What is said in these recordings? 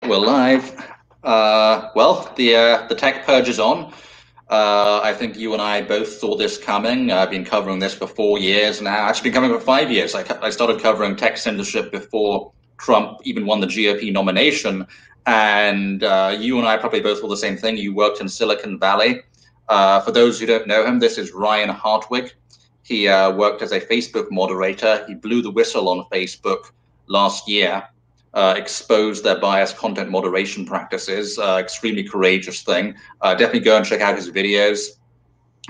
We're live. The tech purge is on. I think you and I both saw this coming. I've been covering this for 4 years now. Actually, been covering for 5 years. I started covering tech censorship before Trump even won the GOP nomination. And you and I probably both saw the same thing. You worked in Silicon Valley. For those who don't know him, this is Ryan Hartwig. He worked as a Facebook moderator. He blew the whistle on Facebook last year. Exposed their biased content moderation practices. Extremely courageous thing. Definitely go and check out his videos.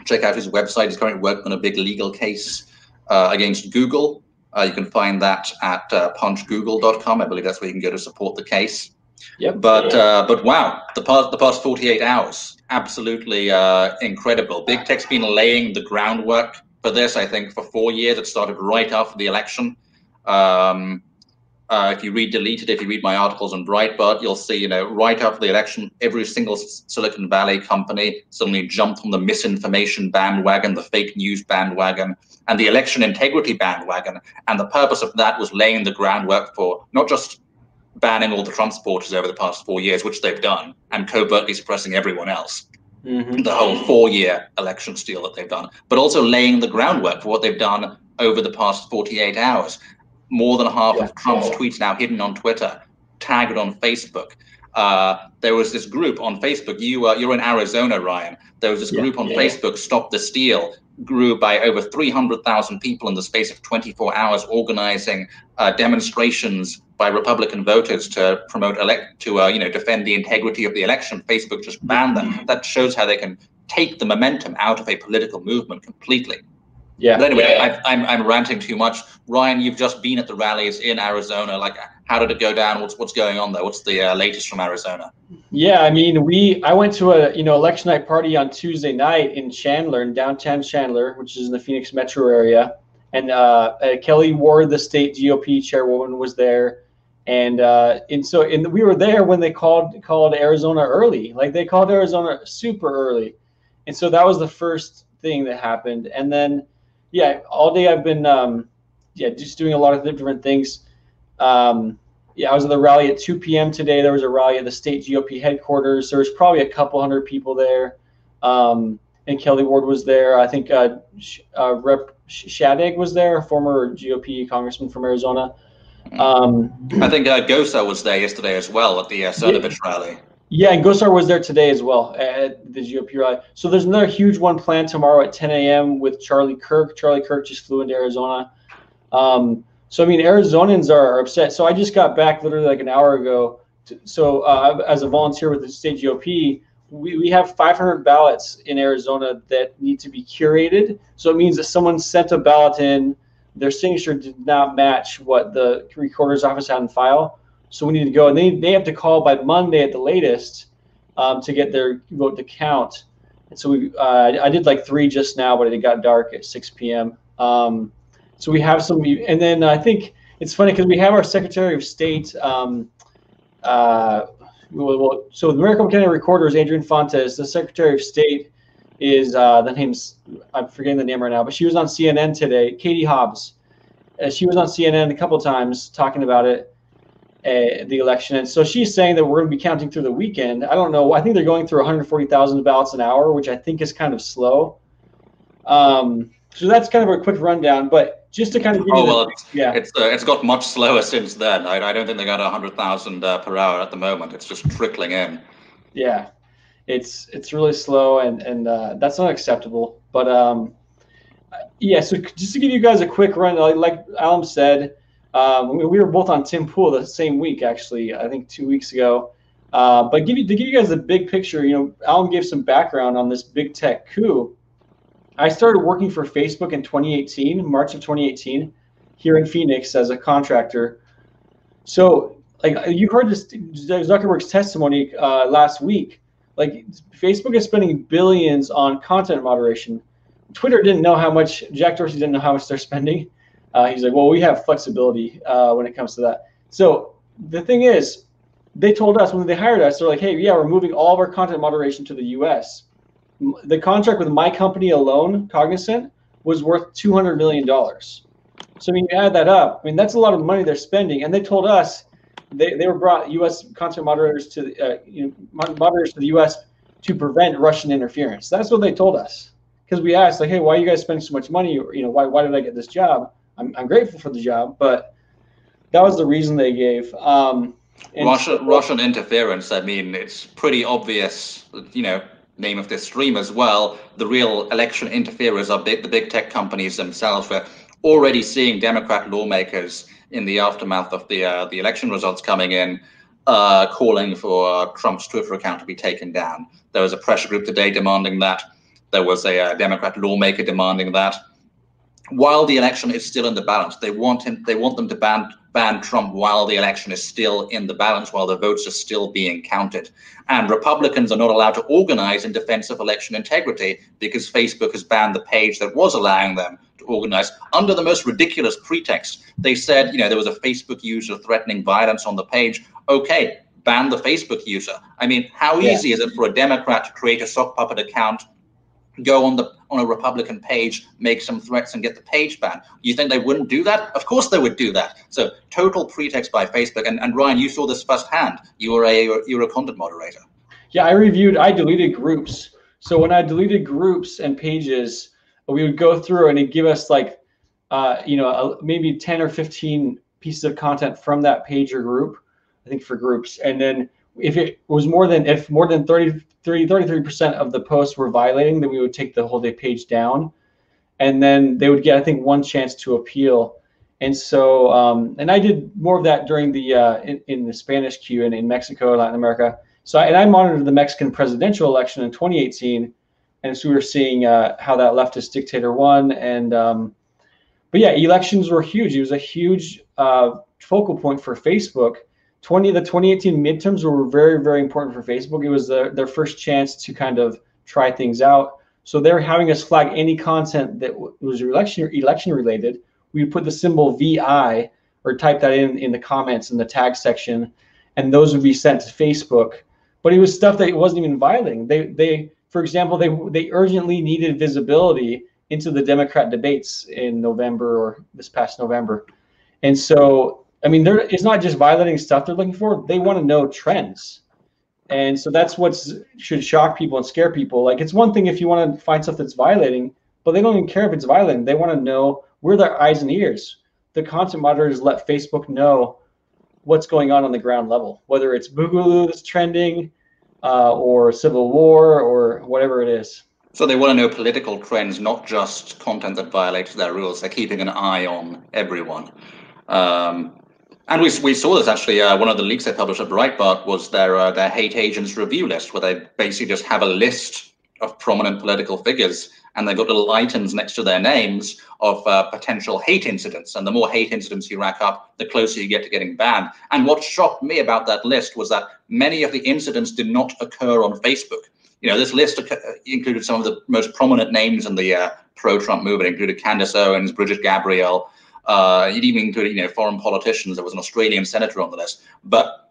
Check out his website. He's currently working on a big legal case against Google. You can find that at punchgoogle.com. I believe that's where you can go to support the case. Yep. But wow, the past 48 hours, absolutely incredible. Big tech's been laying the groundwork for this, I think, for 4 years. It started right after the election. If you read Deleted, if you read my articles on Breitbart, you'll see, right after the election, every single Silicon Valley company suddenly jumped on the misinformation bandwagon, the fake news bandwagon, and the election integrity bandwagon. And the purpose of that was laying the groundwork for not just banning all the Trump supporters over the past 4 years, which they've done, and covertly suppressing everyone else. The whole 4-year election steal that they've done, but also laying the groundwork for what they've done over the past 48 hours. More than half of Trump's tweets now hidden on Twitter, tagged on Facebook. There was this group on Facebook. You're in Arizona, Ryan. There was this group on Facebook, Stop the Steal, grew by over 300,000 people in the space of 24 hours, organizing demonstrations by Republican voters to promote defend the integrity of the election. Facebook just banned them. That shows how they can take the momentum out of a political movement completely. Yeah. But anyway, I'm ranting too much. Ryan, you've just been at the rallies in Arizona. Like, how did it go down? What's going on there? What's the latest from Arizona? Yeah, I mean, I went to a election night party on Tuesday night in Chandler, in downtown Chandler, which is in the Phoenix metro area, and Kelly Ward, the state GOP chairwoman, was there, and we were there when they called Arizona early. Like, they called Arizona super early, and so that was the first thing that happened, and then. Yeah, all day I've been just doing a lot of different things. I was at the rally at 2 p.m. today. There was a rally at the state GOP headquarters. There was probably a couple hundred people there, and Kelly Ward was there. I think Rep. Shadig was there, a former GOP congressman from Arizona. I think Gosa was there yesterday as well at the Cernovich rally. Yeah, and Gosar was there today as well at the GOP rally. So there's another huge one planned tomorrow at 10 a.m. with Charlie Kirk. Charlie Kirk just flew into Arizona. So, I mean, Arizonans are upset. So I just got back literally like an hour ago. As a volunteer with the state GOP, we have 500 ballots in Arizona that need to be curated. So it means that someone sent a ballot in, their signature did not match what the recorder's office had in file. So we need to go, and they have to call by Monday at the latest to get their vote to count. And so I did like 3 just now, but it got dark at 6 p.m. So we have some, and then I think it's funny because we have our Secretary of State. So the Maricopa County Recorder is Adrian Fontes. The Secretary of State is I'm forgetting the name right now, but she was on CNN today. Katie Hobbs. She was on CNN a couple times talking about it. The election, and so she's saying that we're going to be counting through the weekend. I don't know. I think they're going through 140,000 ballots an hour, which I think is kind of slow. So that's kind of a quick rundown, but just to kind of give it's got much slower since then. I don't think they got 100,000 per hour at the moment. It's just trickling in. Yeah, it's really slow, and that's not acceptable. But so just to give you guys a quick run, like Allum said. We were both on Tim Pool the same week, actually, I think 2 weeks ago. But to give you guys the big picture, Allum gave some background on this big tech coup. I started working for Facebook in 2018, March of 2018, here in Phoenix as a contractor. So, like, you heard Zuckerberg's testimony last week. Like, Facebook is spending billions on content moderation. Twitter didn't know how much, Jack Dorsey didn't know how much they're spending. He's like, well, we have flexibility when it comes to that. So the thing is, they told us when they hired us, they're like, hey, yeah, we're moving all of our content moderation to the US. The contract with my company alone, Cognizant, was worth $200 million. So when you add that up, I mean, that's a lot of money they're spending. And they told us, they were brought U.S. content moderators to moderators to the U.S. to prevent Russian interference. That's what they told us. Because we asked, like, hey, why are you guys spending so much money? Why did I get this job? I'm grateful for the job, but that was the reason they gave. Russian interference, I mean, it's pretty obvious, name of this stream as well. The real election interferers are the big tech companies themselves. We're already seeing Democrat lawmakers in the aftermath of the election results coming in, calling for Trump's Twitter account to be taken down. There was a pressure group today demanding that. There was a Democrat lawmaker demanding that. While the election is still in the balance, they want them to ban Trump while the election is still in the balance, while the votes are still being counted. And Republicans are not allowed to organize in defense of election integrity because Facebook has banned the page that was allowing them to organize under the most ridiculous pretext. They said, there was a Facebook user threatening violence on the page. Okay, ban the Facebook user. I mean, how easy is it for a Democrat to create a sock puppet account, go on a Republican page, make some threats, and get the page banned? You think they wouldn't do that? Of course they would do that. So total pretext by Facebook. And Ryan, you saw this firsthand. You were a content moderator. Yeah, I deleted groups. So when I deleted groups and pages, we would go through and it'd give us like, maybe 10 or 15 pieces of content from that page or group, I think for groups. And then if more than 33% of the posts were violating, then we would take the whole day page down, and then they would get, I think, one chance to appeal. And so, and I did more of that during the in the Spanish queue and in Mexico, Latin America. So, and I monitored the Mexican presidential election in 2018, and so we were seeing how that leftist dictator won. And but yeah, elections were huge. It was a huge focal point for Facebook. The 2018 midterms were very, very important for Facebook. It was their first chance to kind of try things out. So they're having us flag any content that was election related. We put the symbol VI or type that in the comments in the tag section, and those would be sent to Facebook. But it was stuff that wasn't even violating. They for example, they urgently needed visibility into the Democrat debates in November or this past November. And so, I mean, it's not just violating stuff they're looking for. They want to know trends. And so that's what should shock people and scare people. Like, it's one thing if you want to find stuff that's violating, but they don't even care if it's violating. They want to know, we're their eyes and ears. The content moderators let Facebook know what's going on the ground level, whether it's Boogaloo that's trending or civil war or whatever it is. So they want to know political trends, not just content that violates their rules. They're keeping an eye on everyone. And we saw this actually. One of the leaks they published at Breitbart was their hate agents review list, where they basically just have a list of prominent political figures, and they've got little items next to their names of potential hate incidents. And the more hate incidents you rack up, the closer you get to getting banned. And what shocked me about that list was that many of the incidents did not occur on Facebook. This list included some of the most prominent names in the pro-Trump movement. It included Candace Owens, Bridget Gabriel. It even included, foreign politicians. There was an Australian senator on the list. But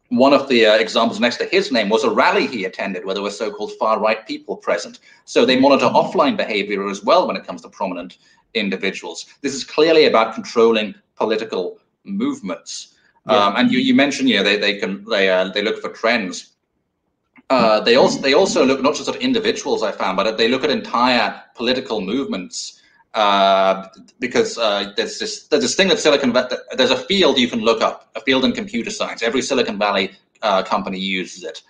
one of the examples next to his name was a rally he attended where there were so-called far-right people present. So they monitor offline behavior as well when it comes to prominent individuals. This is clearly about controlling political movements. Yeah. And you mentioned, they look for trends. They also look not just at individuals, I found, but they look at entire political movements. Because there's this thing that there's a field you can look up, a field in computer science. Every Silicon Valley company uses it.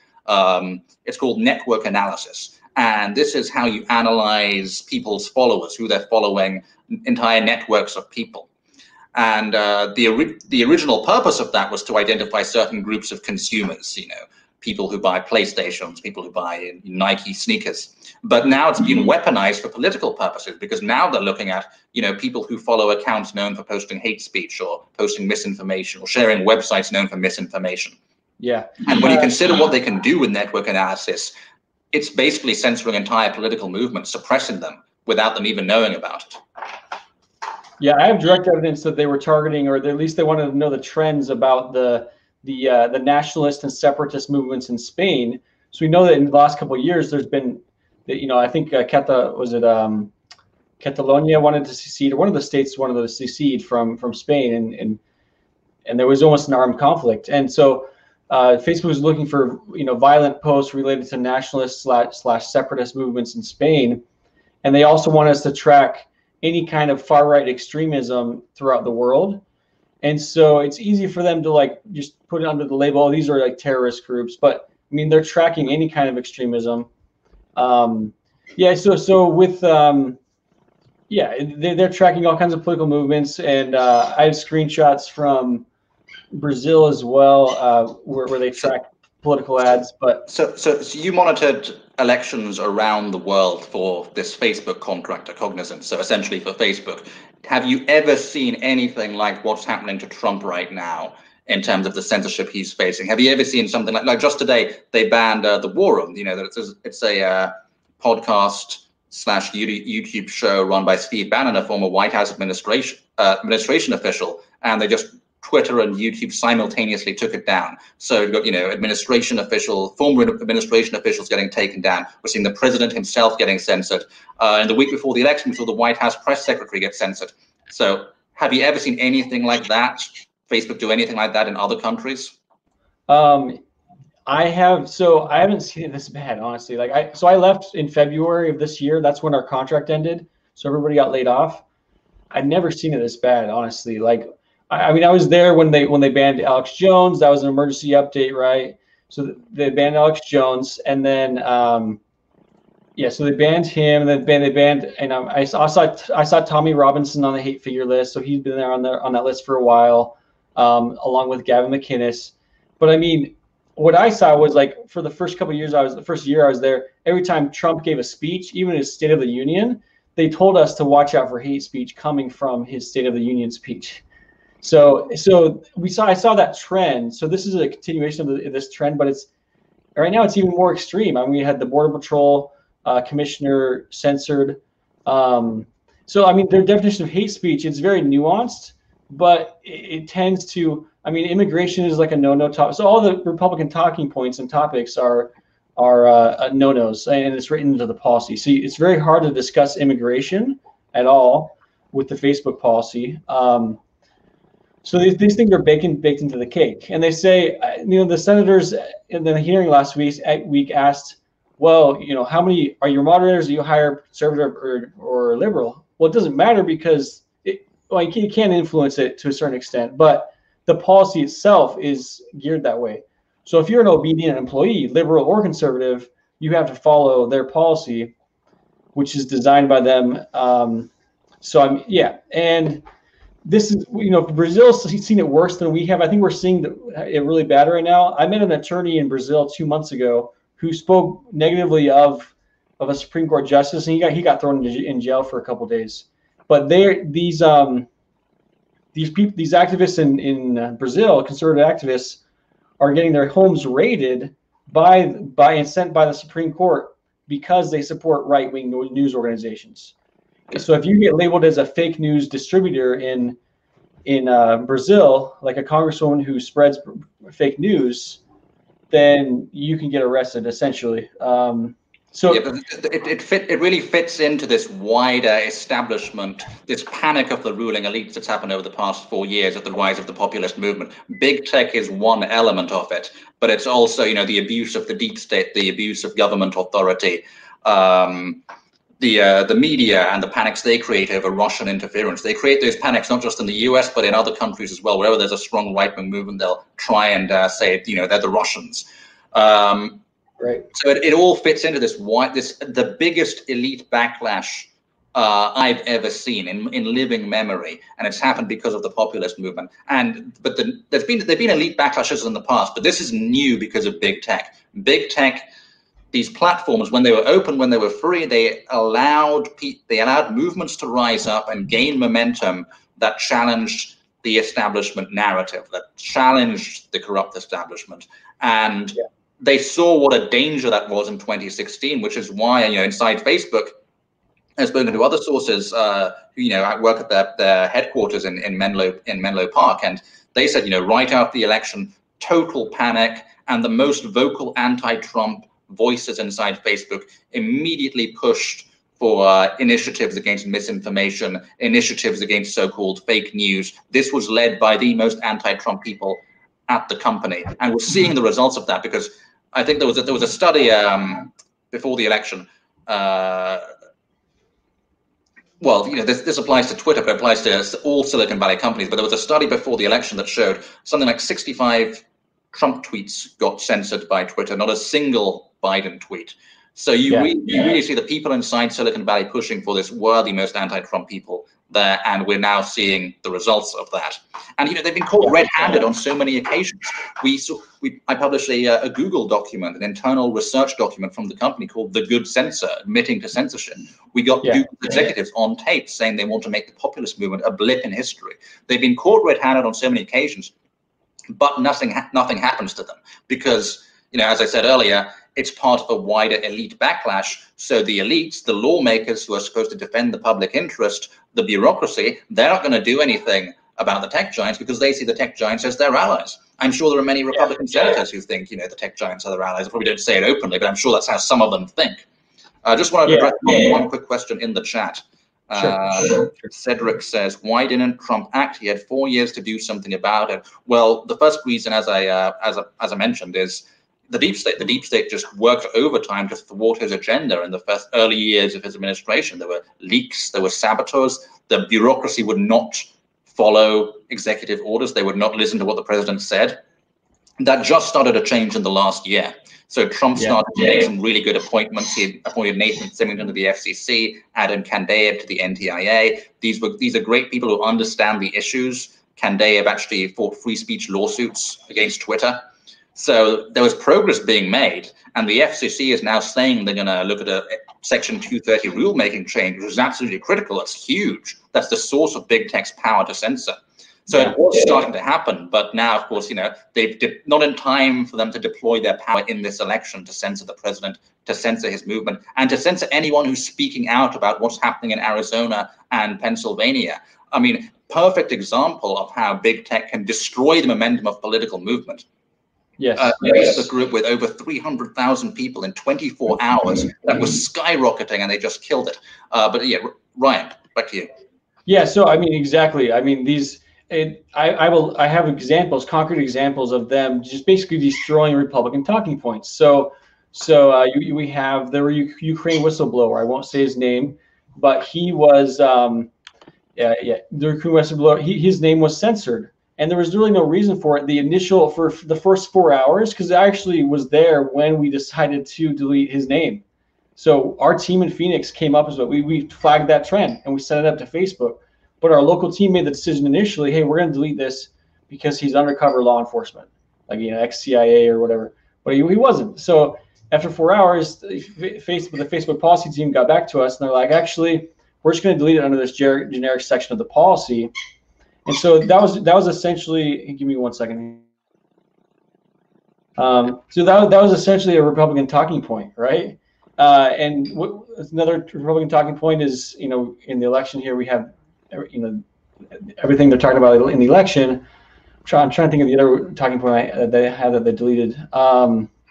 It's called network analysis. And this is how you analyze people's followers, who they're following, entire networks of people. And the original purpose of that was to identify certain groups of consumers, people who buy PlayStations, people who buy Nike sneakers. But now it's been weaponized for political purposes, because now they're looking at, people who follow accounts known for posting hate speech or posting misinformation or sharing websites known for misinformation. Yeah. And when you consider what they can do with network analysis, it's basically censoring entire political movements, suppressing them without them even knowing about it. Yeah, I have direct evidence that they were targeting, or at least they wanted to know the trends about the nationalist and separatist movements in Spain. So we know that in the last couple of years, there's been, I think Catalonia wanted to secede, or one of the states wanted to secede from Spain, and there was almost an armed conflict. And so Facebook was looking for violent posts related to nationalist slash separatist movements in Spain, and they also want us to track any kind of far right extremism throughout the world. And so it's easy for them to like just put it under the label, oh, these are like terrorist groups, but I mean they're tracking any kind of extremism. Yeah, so with yeah, they're tracking all kinds of political movements, and I have screenshots from Brazil as well, where they track political ads. But so you monitored elections around the world for this Facebook contract, Cognizant. So essentially for Facebook, have you ever seen anything like what's happening to Trump right now in terms of the censorship he's facing? Have you ever seen something like just today they banned the War Room? You know that it's a podcast / YouTube show run by Steve Bannon, a former White House administration official, and they just Twitter and YouTube simultaneously took it down. So you've got, former administration officials getting taken down. We're seeing the president himself getting censored. And the week before the election, we saw the White House press secretary get censored. So have you ever seen anything like that? Facebook do anything like that in other countries? I haven't seen it this bad, honestly. I left in February of this year. That's when our contract ended. So everybody got laid off. I'd never seen it this bad, honestly. I mean, I was there when they banned Alex Jones. That was an emergency update, right? So they banned Alex Jones, and then so they banned him, and then they banned. And I saw Tommy Robinson on the hate figure list, so he's been there on that list for a while, along with Gavin McInnes. But I mean, what I saw was for the first couple of years, the first year I was there, every time Trump gave a speech, even his State of the Union, they told us to watch out for hate speech coming from his State of the Union speech. So I saw that trend. So this is a continuation of this trend, but right now it's even more extreme. I mean, we had the Border Patrol commissioner censored. So I mean, their definition of hate speech, it's very nuanced, but it tends to. I mean, immigration is like a no-no topic. So all the Republican talking points and topics are no-nos, and it's written into the policy. So it's very hard to discuss immigration at all with the Facebook policy. So these things are baked into the cake. And they say, the senators in the hearing last week asked, well, how many are your moderators? Do you hire conservative or liberal? Well, it doesn't matter because you can't influence it to a certain extent, but the policy itself is geared that way. So if you're an obedient employee, liberal or conservative, you have to follow their policy, which is designed by them. And this is, Brazil's seen it worse than we have. I think we're seeing it really bad right now. I met an attorney in Brazil 2 months ago who spoke negatively of a Supreme Court justice, and he got thrown in jail for a couple of days. But these activists in Brazil, conservative activists, are getting their homes raided by and sent by the Supreme Court because they support right-wing news organizations. So if you get labeled as a fake news distributor in Brazil, like a congresswoman who spreads fake news, then you can get arrested, essentially. So yeah, but it really fits into this wider establishment, this panic of the ruling elites that's happened over the past 4 years at the rise of the populist movement. Big tech is one element of it, but it's also, the abuse of the deep state, the abuse of government authority, the media and the panics they create over Russian interference. They create those panics not just in the US, but in other countries as well. Wherever there's a strong right-wing movement, they'll try and say, they're the Russians. Right. So it all fits into the biggest elite backlash I've ever seen in living memory, and it's happened because of the populist movement. But there's been elite backlashes in the past, but this is new because of big tech. Big tech, these platforms, when they were open, when they were free, they allowed movements to rise up and gain momentum that challenged the establishment narrative, that challenged the corrupt establishment, and. Yeah. They saw what a danger that was in 2016, which is why, inside Facebook, I've spoken to other sources who, work at their headquarters in Menlo Park, and they said, right after the election, total panic, and the most vocal anti-Trump voices inside Facebook immediately pushed for initiatives against misinformation, initiatives against so-called fake news. This was led by the most anti-Trump people at the company, and we're seeing the results of that, because I think there was a study before the election. Well, this applies to Twitter, but it applies to all Silicon Valley companies. But there was a study before the election that showed something like 65 Trump tweets got censored by Twitter, not a single Biden tweet. So you really see the people inside Silicon Valley pushing for this were the most anti-Trump people there, and we're now seeing the results of that. And they've been caught red-handed on so many occasions. I published a Google document, an internal research document from the company called "The Good Censor," admitting to censorship. We got Google executives on tape saying they want to make the populist movement a blip in history. They've been caught red-handed on so many occasions, but nothing happens to them because, as I said earlier, it's part of a wider elite backlash. So the elites, the lawmakers who are supposed to defend the public interest, the bureaucracy, they're not going to do anything about the tech giants because they see the tech giants as their allies. I'm sure there are many Republican senators who think, the tech giants are their allies. I probably don't say it openly, but I'm sure that's how some of them think. I just want to address one quick question in the chat. Sure. Cedric says, why didn't Trump act? He had 4 years to do something about it. Well, the first reason, as I mentioned, is the deep state. The deep state just worked overtime to thwart his agenda in the first early years of his administration. There were leaks, there were saboteurs. The bureaucracy would not follow executive orders. They would not listen to what the president said. That just started to change in the last year. So Trump started to make some really good appointments. He appointed Nathan Symington to the FCC, Adam Kandayev to the NTIA. These are great people who understand the issues. Kandayev actually fought free speech lawsuits against Twitter. So there was progress being made, and the FCC is now saying they're going to look at a Section 230 rulemaking change, which is absolutely critical. That's huge. That's the source of big tech's power to censor. So it was starting to happen, but now, of course, they've not in time for them to deploy their power in this election to censor the president, to censor his movement, and to censor anyone who's speaking out about what's happening in Arizona and Pennsylvania. I mean, perfect example of how big tech can destroy the momentum of political movement. Yes. Facebook group with over 300,000 people in 24 hours that was skyrocketing, and they just killed it. But yeah, Ryan, back to you. Yeah. So I mean, exactly. I mean, I have examples, concrete examples of them just basically destroying Republican talking points. So we have the Ukraine whistleblower. I won't say his name, but he was the Ukraine whistleblower. His name was censored. And there was really no reason for it. For the first 4 hours, because I actually was there when we decided to delete his name. So our team in Phoenix came up as well. We flagged that trend and we set it up to Facebook. But our local team made the decision initially, hey, we're going to delete this because he's undercover law enforcement, like ex-CIA or whatever. But he wasn't. So after 4 hours, the Facebook policy team got back to us and they're like, actually, we're just going to delete it under this generic section of the policy. And so that was essentially, give me 1 second. So that was essentially a Republican talking point, right? And another Republican talking point is, in the election here we have, everything they're talking about in the election. I'm trying to think of the other talking point that they deleted.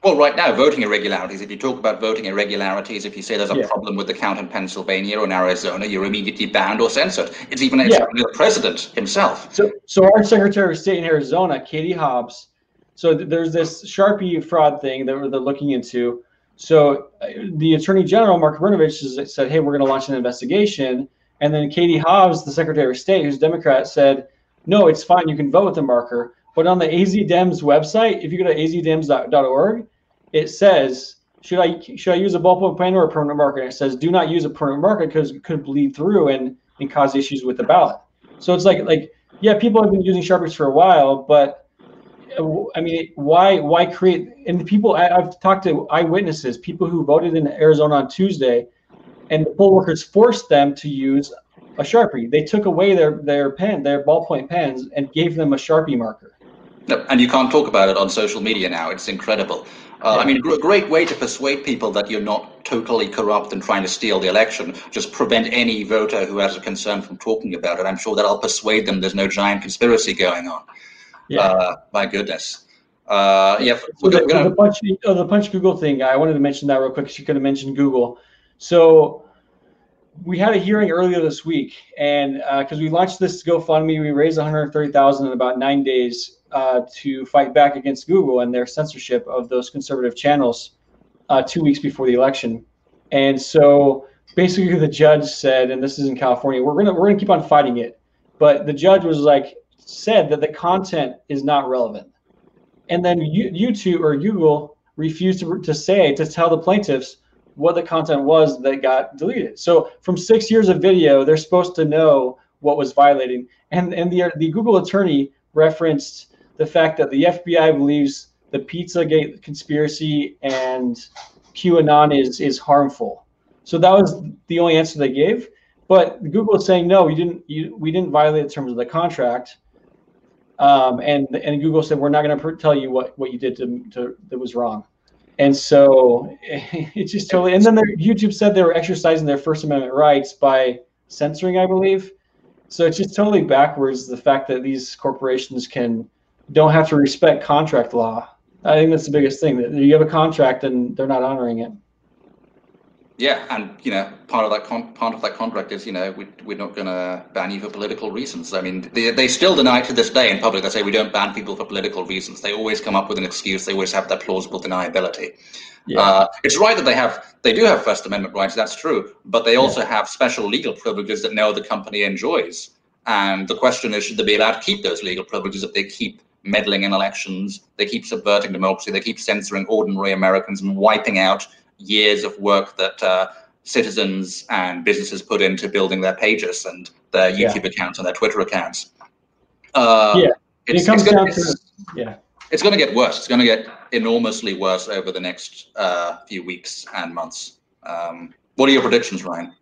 Well, right now, voting irregularities. If you talk about voting irregularities, if you say there's a problem with the count in Pennsylvania or in Arizona, you're immediately banned or censored. It's even the president himself. So our Secretary of State in Arizona, Katie Hobbs. So there's this Sharpie fraud thing that they're looking into. So the Attorney General, Mark Brnovich, said, hey, we're going to launch an investigation. And then Katie Hobbs, the Secretary of State, who's a Democrat, said, no, it's fine. You can vote with the marker. But on the AZDems website, if you go to azdems.org, it says, should I use a ballpoint pen or a permanent marker? And it says, do not use a permanent marker because it could bleed through and cause issues with the ballot. So it's like, yeah, people have been using Sharpies for a while, but I mean, why create? And the people, I've talked to eyewitnesses, people who voted in Arizona on Tuesday, and the poll workers forced them to use a Sharpie. They took away their ballpoint pens and gave them a Sharpie marker. And you can't talk about it on social media now. It's incredible. I mean, a great way to persuade people that you're not totally corrupt and trying to steal the election. Just prevent any voter who has a concern from talking about it. I'm sure that'll persuade them there's no giant conspiracy going on. My goodness. The punch Google thing. I wanted to mention that real quick because you could have mentioned Google. So we had a hearing earlier this week, and because we launched this GoFundMe, we raised $130,000 in about 9 days to fight back against Google and their censorship of those conservative channels 2 weeks before the election. And so basically the judge said, and this is in California, we're gonna keep on fighting it, but the judge was like, said that the content is not relevant. And then YouTube or Google refused to tell the plaintiffs what the content was that got deleted. So from 6 years of video, they're supposed to know what was violating. And the Google attorney referenced the fact that the FBI believes the Pizzagate conspiracy and QAnon is harmful. So that was the only answer they gave. But Google is saying, no, we didn't violate the terms of the contract. And Google said, we're not going to tell you what you did that was wrong. And so it's just totally, and then YouTube said they were exercising their First Amendment rights by censoring, I believe. So it's just totally backwards, the fact that these corporations don't have to respect contract law. I think that's the biggest thing, that you have a contract and they're not honoring it. Yeah, and part of that contract is we're not going to ban you for political reasons. I mean, they still deny it to this day in public. They say we don't ban people for political reasons. They always come up with an excuse. They always have that plausible deniability. Yeah. It's right that they do have First Amendment rights. That's true, but they also have special legal privileges that no other company enjoys. And the question is, should they be allowed to keep those legal privileges if they keep meddling in elections? They keep subverting democracy. They keep censoring ordinary Americans and wiping out years of work that citizens and businesses put into building their pages and their YouTube accounts and their Twitter accounts. It's going to get worse. It's going to get enormously worse over the next few weeks and months. What are your predictions, Ryan?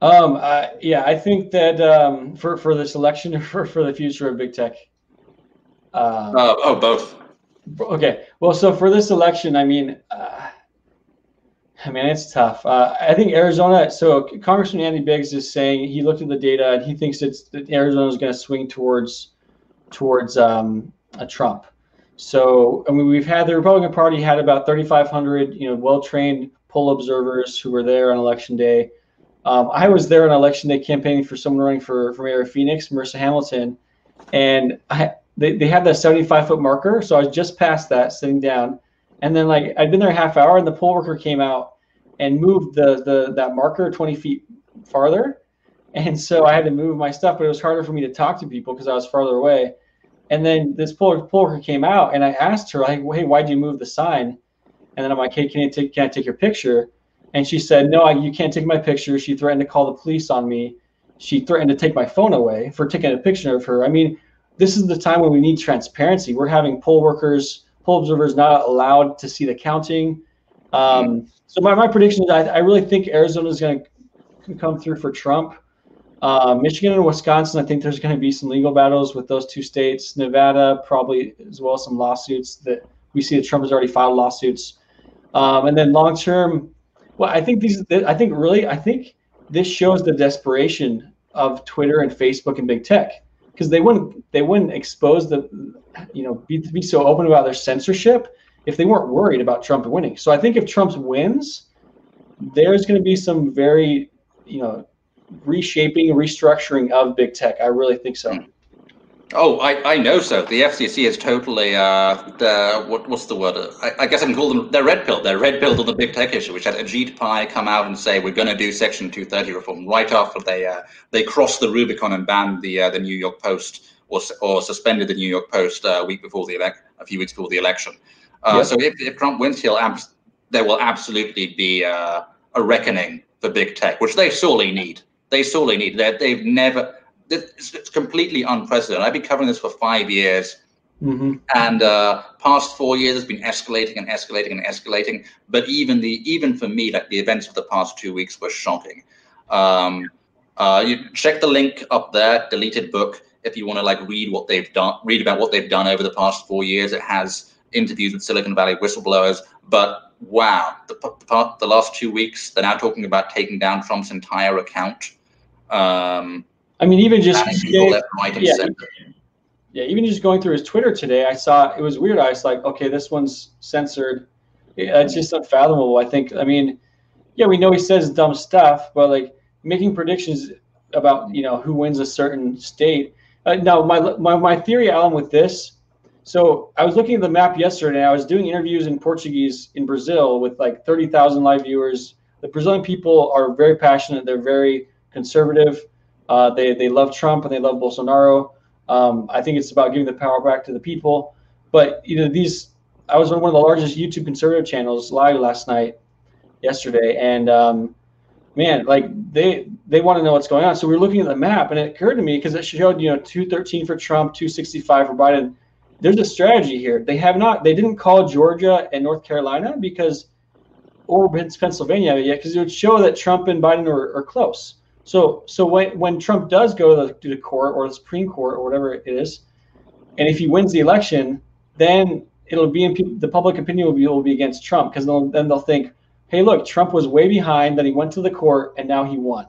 I think that for this election, for the future of big tech. Both. Okay. Well, so for this election, I mean, it's tough. I think Arizona. So Congressman Andy Biggs is saying he looked at the data and he thinks that Arizona is going to swing towards a Trump. So I mean, the Republican Party had about 3,500 well-trained poll observers who were there on election day. I was there on election day campaigning for someone running for mayor of Phoenix, Marissa Hamilton, and they had that 75-foot marker. So I was just past that, sitting down. And then I'd been there a half hour and the poll worker came out and moved that marker 20 feet farther. And so I had to move my stuff, but it was harder for me to talk to people because I was farther away. And then this poll worker came out and I asked her, hey, why'd you move the sign? And then I'm like, hey, can I take your picture? And she said, no, you can't take my picture. She threatened to call the police on me. She threatened to take my phone away for taking a picture of her. I mean, this is the time when we need transparency. We're having poll observers not allowed to see the counting. So my prediction is I really think Arizona is going to come through for Trump. Michigan and Wisconsin, I think there's going to be some legal battles with those two states. Nevada, probably as well, some lawsuits that we see that Trump has already filed lawsuits. And then long term, well, I think this shows the desperation of Twitter and Facebook and big tech, because they wouldn't expose be so open about their censorship if they weren't worried about Trump winning. So I think if Trump wins, there's going to be some very reshaping, restructuring of big tech. I really think so. Oh, I know so. The FCC is totally what's the word? I guess I can call them, they're red pilled. They're red pilled on the big tech issue, which had Ajit Pai come out and say we're going to do Section 230 reform right after they crossed the Rubicon and banned the New York Post or suspended the New York Post a few weeks before the election. So if Trump wins, there will absolutely be a reckoning for big tech, which they sorely need. They've never. It's completely unprecedented. I've been covering this for 5 years, and past 4 years has been escalating and escalating and escalating. But even for me, the events of the past 2 weeks were shocking. You check the link up there, deleted book, if you want to read about what they've done over the past 4 years. It has interviews with Silicon Valley whistleblowers. But wow, the last 2 weeks, they're now talking about taking down Trump's entire account. I mean, even just even just going through his Twitter today, I saw it was weird. I was like, okay, this one's censored. It's just unfathomable. I mean, we know he says dumb stuff, but making predictions about who wins a certain state. Now, my theory, Alan, with this. So I was looking at the map yesterday, and I was doing interviews in Portuguese in Brazil with like 30,000 live viewers. The Brazilian people are very passionate. They're very conservative. They love Trump and they love Bolsonaro. I think it's about giving the power back to the people. But I was on one of the largest YouTube conservative channels live yesterday, and man, like they want to know what's going on. So we were looking at the map, and it occurred to me, because it showed 213 for Trump, 265 for Biden. There's a strategy here. They didn't call Georgia and North Carolina or Pennsylvania yet, because it would show that Trump and Biden are close. So when Trump does go to the court or the Supreme Court or whatever it is, and if he wins the election, then it'll be the public opinion will be against Trump, because then they'll think, hey, look, Trump was way behind, then he went to the court, and now he won.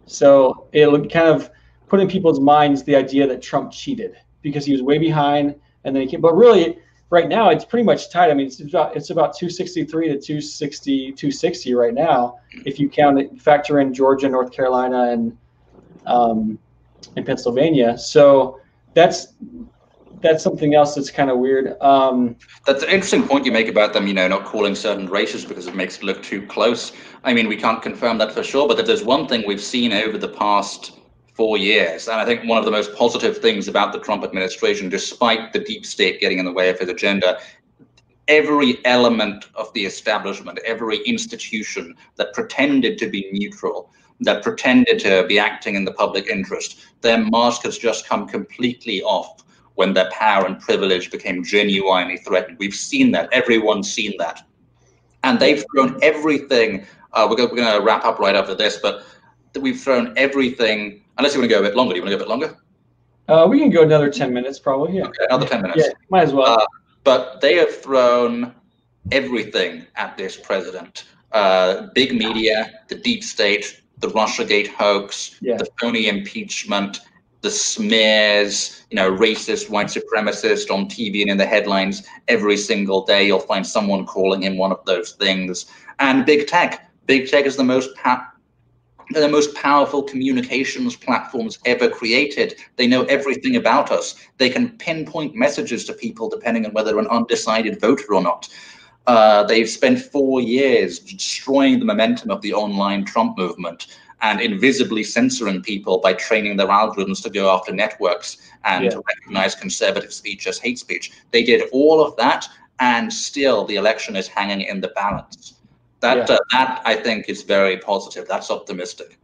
So it'll kind of put in people's minds the idea that Trump cheated because he was way behind. And then but really, right now, it's pretty much tight. I mean, it's about 263 to 260 right now, if you factor in Georgia, North Carolina, and Pennsylvania. So that's something else that's kind of weird. That's an interesting point you make about them, not calling certain races because it makes it look too close. I mean, we can't confirm that for sure, but if there's one thing we've seen over the past 4 years. And I think one of the most positive things about the Trump administration, despite the deep state getting in the way of his agenda, every element of the establishment, every institution that pretended to be neutral, that pretended to be acting in the public interest, their mask has just come completely off when their power and privilege became genuinely threatened. We've seen that. Everyone's seen that. And they've thrown everything. We're going to wrap up right after this, but we've thrown everything. Unless you want to go a bit longer. Do you want to go a bit longer? We can go another 10 minutes, probably. Yeah. Okay, another 10 minutes. Yeah, might as well. But they have thrown everything at this president. Big media, the deep state, the Russiagate hoax, the phony impeachment, the smears, racist, white supremacist on TV and in the headlines every single day. You'll find someone calling him one of those things. And big tech. Big tech is the most powerful communications platforms ever created. They know everything about us. They can pinpoint messages to people depending on whether they're an undecided voter or not. They've spent 4 years destroying the momentum of the online Trump movement and invisibly censoring people by training their algorithms to go after networks and to recognize conservative speech as hate speech. They did all of that, and still the election is hanging in the balance. That I think is very positive. That's optimistic.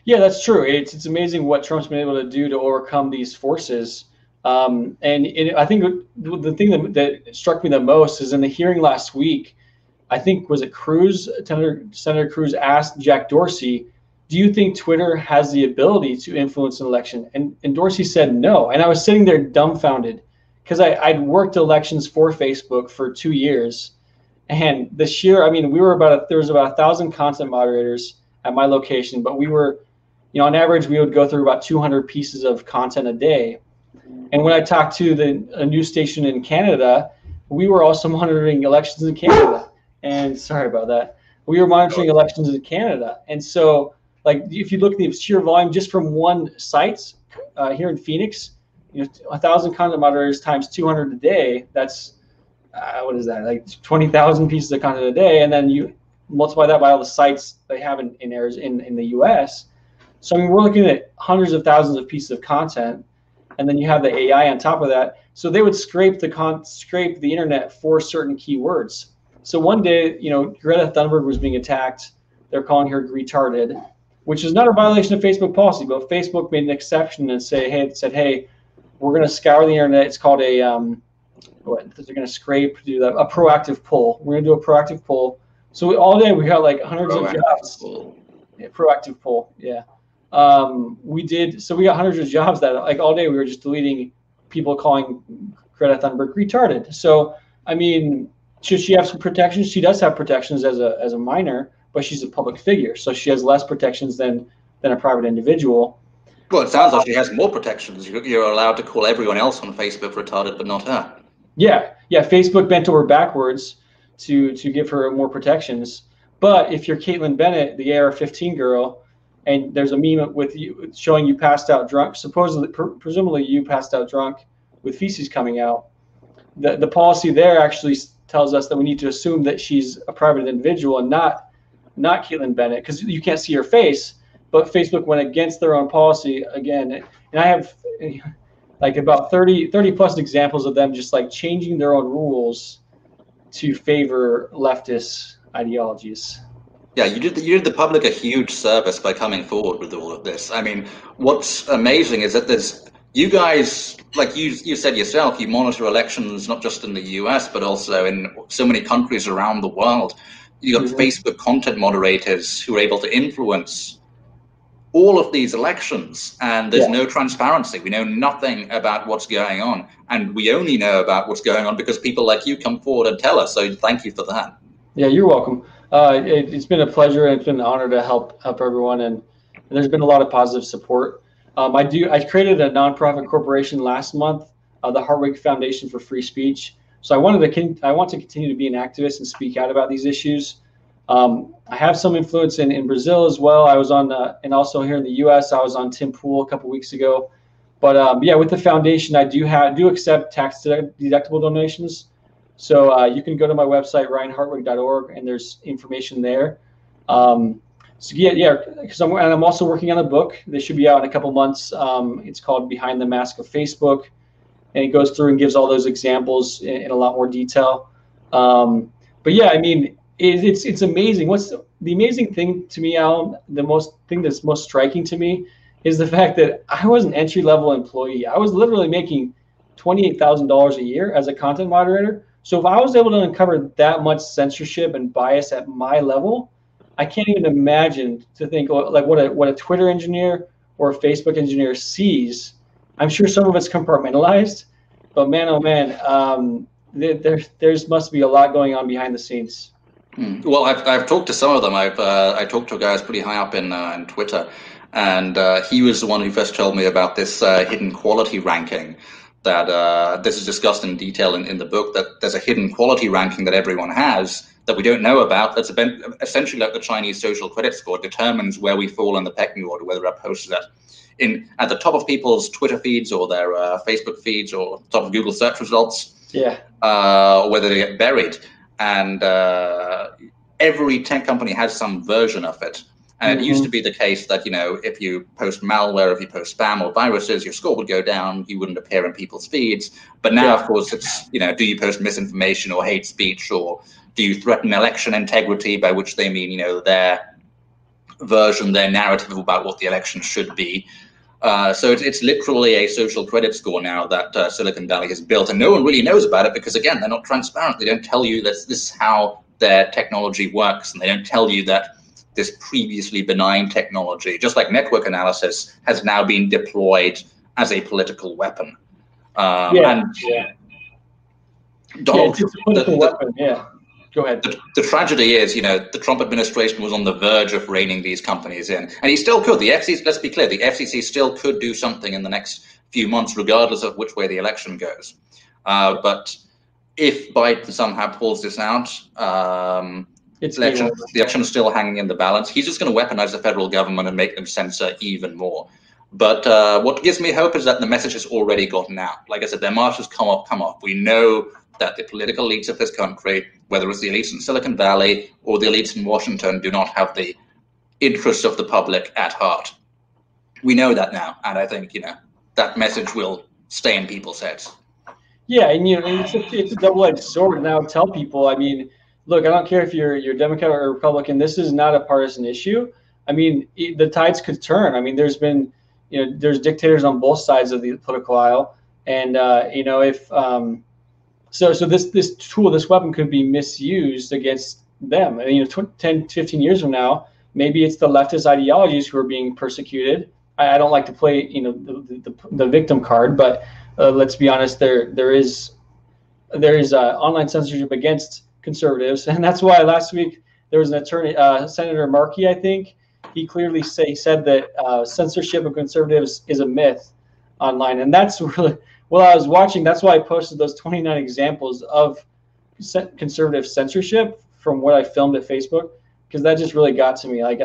Yeah, that's true. It's amazing what Trump's been able to do to overcome these forces. And I think the thing that struck me the most is in the hearing last week. I think was it Cruz, Senator Cruz asked Jack Dorsey, "Do you think Twitter has the ability to influence an election?" And Dorsey said no. And I was sitting there dumbfounded because I'd worked elections for Facebook for 2 years. And this year, I mean, there was about 1,000 content moderators at my location, but we were, on average, we would go through about 200 pieces of content a day. And when I talked to a news station in Canada, we were also monitoring elections in Canada. And sorry about that. We were monitoring elections in Canada. And so, like, if you look at the sheer volume just from one site here in Phoenix, 1,000 content moderators times 200 a day, that's what is that, like 20,000 pieces of content a day, and then you multiply that by all the sites they have in the US. So I mean, we're looking at hundreds of thousands of pieces of content, and then you have the AI on top of that. So they would scrape the internet for certain keywords. So one day, Greta Thunberg was being attacked. They're calling her retarded, which is not a violation of Facebook policy, but Facebook made an exception and said, hey, we're going to scour the internet. It's called they're going to scrape, do a proactive poll. We're going to do a proactive poll. So all day we got like hundreds of jobs. Yeah, proactive poll, yeah. We got hundreds of jobs that like all day we were just deleting people calling Greta Thunberg retarded. So I mean, should she have some protections? She does have protections as a minor, but she's a public figure, so she has less protections than a private individual. Well, it sounds like she has more protections. You're allowed to call everyone else on Facebook retarded, but not her. Yeah. Facebook bent over backwards to give her more protections. But if you're Caitlin Bennett, the AR-15 girl, and there's a meme with you showing you passed out drunk, supposedly, presumably you passed out drunk with feces coming out. The policy there actually tells us that we need to assume that she's a private individual and not Caitlin Bennett, because you can't see her face. But Facebook went against their own policy again, and I have like about 30 plus examples of them just like changing their own rules to favor leftist ideologies. Yeah, you did the public a huge service by coming forward with all of this. I mean, what's amazing is that you guys, like you said yourself, you monitor elections not just in the US, but also in so many countries around the world. You got Facebook content moderators who are able to influence all of these elections, and there's no transparency. We know nothing about what's going on, and we only know about what's going on because people like you come forward and tell us. So thank you for that. Yeah, you're welcome. It's been a pleasure, and it's been an honor to help everyone, and there's been a lot of positive support. I created a nonprofit corporation last month, the Hartwig Foundation for Free Speech. So I want to continue to be an activist and speak out about these issues. I have some influence in Brazil as well. I was on, and also here in the U.S., I was on Tim Pool a couple weeks ago. But yeah, with the foundation, I do accept tax deductible donations. So you can go to my website, ryanhartwig.org, and there's information there. So yeah, because I'm also working on a book. This should be out in a couple months. It's called Behind the Mask of Facebook, and it goes through and gives all those examples in a lot more detail. But yeah, I mean, it's amazing. What's the amazing thing to me, Allum? The thing that's most striking to me is the fact that I was an entry-level employee. I was literally making $28,000 a year as a content moderator. So if I was able to uncover that much censorship and bias at my level, I can't even imagine to think like what a Twitter engineer or a Facebook engineer sees. I'm sure some of it's compartmentalized, but man, oh man, there's must be a lot going on behind the scenes. Well, I've talked to some of them. I talked to a guy who's pretty high up in Twitter, and he was the one who first told me about this hidden quality ranking. That this is discussed in detail in the book. That there's a hidden quality ranking that everyone has that we don't know about. That's essentially like the Chinese social credit score. It determines where we fall in the pecking order, whether our post is at the top of people's Twitter feeds or their Facebook feeds or top of Google search results. Yeah. Or whether they get buried. And every tech company has some version of it. And it used to be the case that, if you post malware, if you post spam or viruses, your score would go down. You wouldn't appear in people's feeds. But now, of course, it's, do you post misinformation or hate speech, or do you threaten election integrity, by which they mean, their version, their narrative about what the election should be. So it's literally a social credit score now that Silicon Valley has built, and no one really knows about it because, again, they're not transparent. They don't tell you that this is how their technology works, and they don't tell you that this previously benign technology, just like network analysis, has now been deployed as a political weapon. Donald, it's a political weapon. Yeah. Go ahead. The tragedy is, the Trump administration was on the verge of reining these companies in, and he still could. The FCC, let's be clear, the FCC still could do something in the next few months, regardless of which way the election goes. But if Biden somehow pulls this out, the election is still hanging in the balance. He's just going to weaponize the federal government and make them censor even more. But what gives me hope is that the message has already gotten out. Like I said, their marches come off. We know that the political elites of this country, whether it's the elites in Silicon Valley or the elites in Washington, do not have the interests of the public at heart. We know that now, and I think that message will stay in people's heads. Yeah, and it's a double-edged sword. And I would tell people, I mean, look, I don't care if you're Democrat or Republican. This is not a partisan issue. I mean, the tides could turn. I mean, there's been, there's dictators on both sides of the political aisle, and if So this tool, this weapon could be misused against them. And, 10, 15 years from now, maybe it's the leftist ideologies who are being persecuted. I don't like to play, the victim card, but let's be honest, there is online censorship against conservatives, and that's why last week there was an attorney, Senator Markey, I think, he clearly said that censorship of conservatives is a myth online, and that's really. Well, I was watching. That's why I posted those 29 examples of conservative censorship from what I filmed at Facebook, because that just really got to me. Like,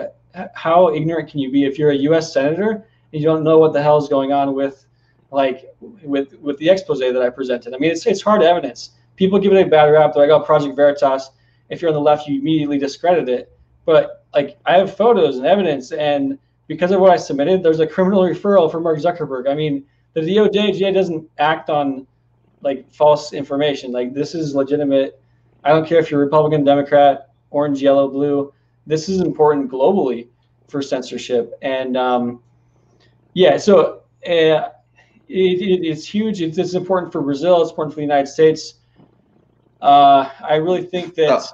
how ignorant can you be if you're a U.S. senator and you don't know what the hell is going on with the expose that I presented? I mean, it's hard evidence. People give it a bad rap. They're like, oh, Project Veritas. If you're on the left, you immediately discredit it. But like, I have photos and evidence, and because of what I submitted, there's a criminal referral for Mark Zuckerberg. I mean, the DOJ doesn't act on like false information. Like, this is legitimate. I don't care if you're Republican, Democrat, orange, yellow, blue. This is important globally for censorship. And yeah, so it's huge. It's important for Brazil. It's important for the United States. I really think that.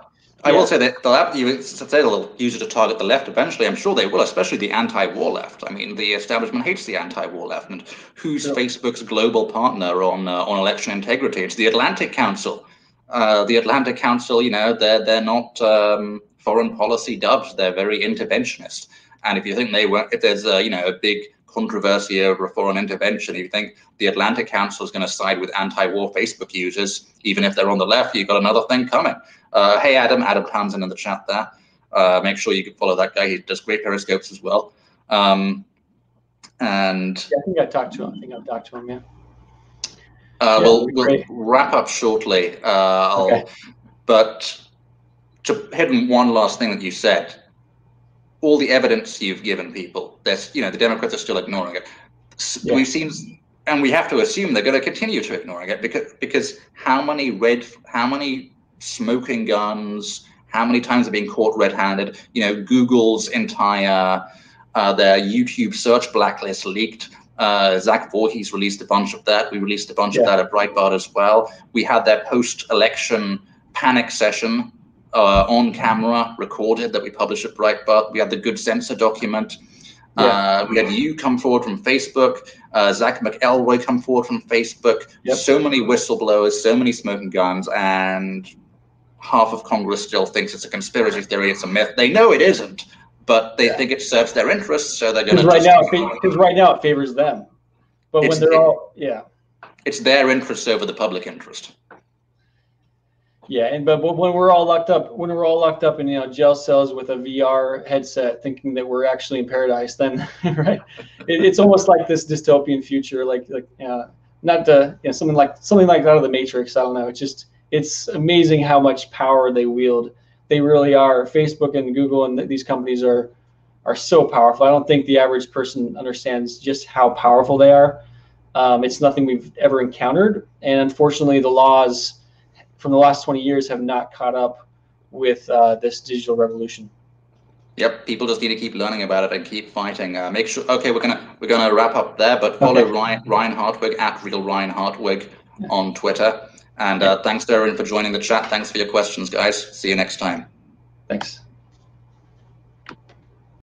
I will say that they'll use it to target the left eventually. I'm sure they will, especially the anti-war left. I mean, the establishment hates the anti-war left. And who's Facebook's global partner on election integrity? It's the Atlantic Council. The Atlantic Council, you know, they're not foreign policy doves. They're very interventionist. And if you think if there's a big controversy over a foreign intervention, you think the Atlantic Council is going to side with anti-war Facebook users, even if they're on the left, you've got another thing coming. Hey, Adam Townsend in the chat there. Make sure you can follow that guy. He does great periscopes as well. And yeah, I think I talked to him. Yeah. We'll wrap up shortly. Okay. But to hit on one last thing that you said, all the evidence you've given people, the Democrats are still ignoring it. Yeah. We've seen, and we have to assume they're going to continue to ignoring it because how many smoking guns, how many times have been caught red-handed? You know, Google's entire their YouTube search blacklist leaked. Zach Voorhees released a bunch of that. We released a bunch of that at Breitbart as well. We had their post-election panic session on camera recorded that we published at Breitbart. We had the Good Censor document. We had you come forward from Facebook, Zach McElroy come forward from Facebook. So many whistleblowers, so many smoking guns, and half of Congress still thinks it's a conspiracy theory, it's a myth. They know it isn't, but they think it serves their interests, so they're going to. Because right now it favors them, but when they're it's their interests over the public interest. Yeah, but when we're all locked up in jail cells with a VR headset, thinking that we're actually in paradise, then right, it's almost like this dystopian future, something like that out of the Matrix. I don't know. It's amazing how much power they wield. They really are. Facebook and Google and these companies are so powerful. I don't think the average person understands just how powerful they are. It's nothing we've ever encountered, and unfortunately, the laws from the last 20 years have not caught up with this digital revolution. Yep, people just need to keep learning about it and keep fighting. Make sure. Okay, we're gonna wrap up there, but follow Ryan Hartwig at Real Ryan Hartwig on Twitter. And thanks to everyone for joining the chat. Thanks for your questions, guys. See you next time. Thanks.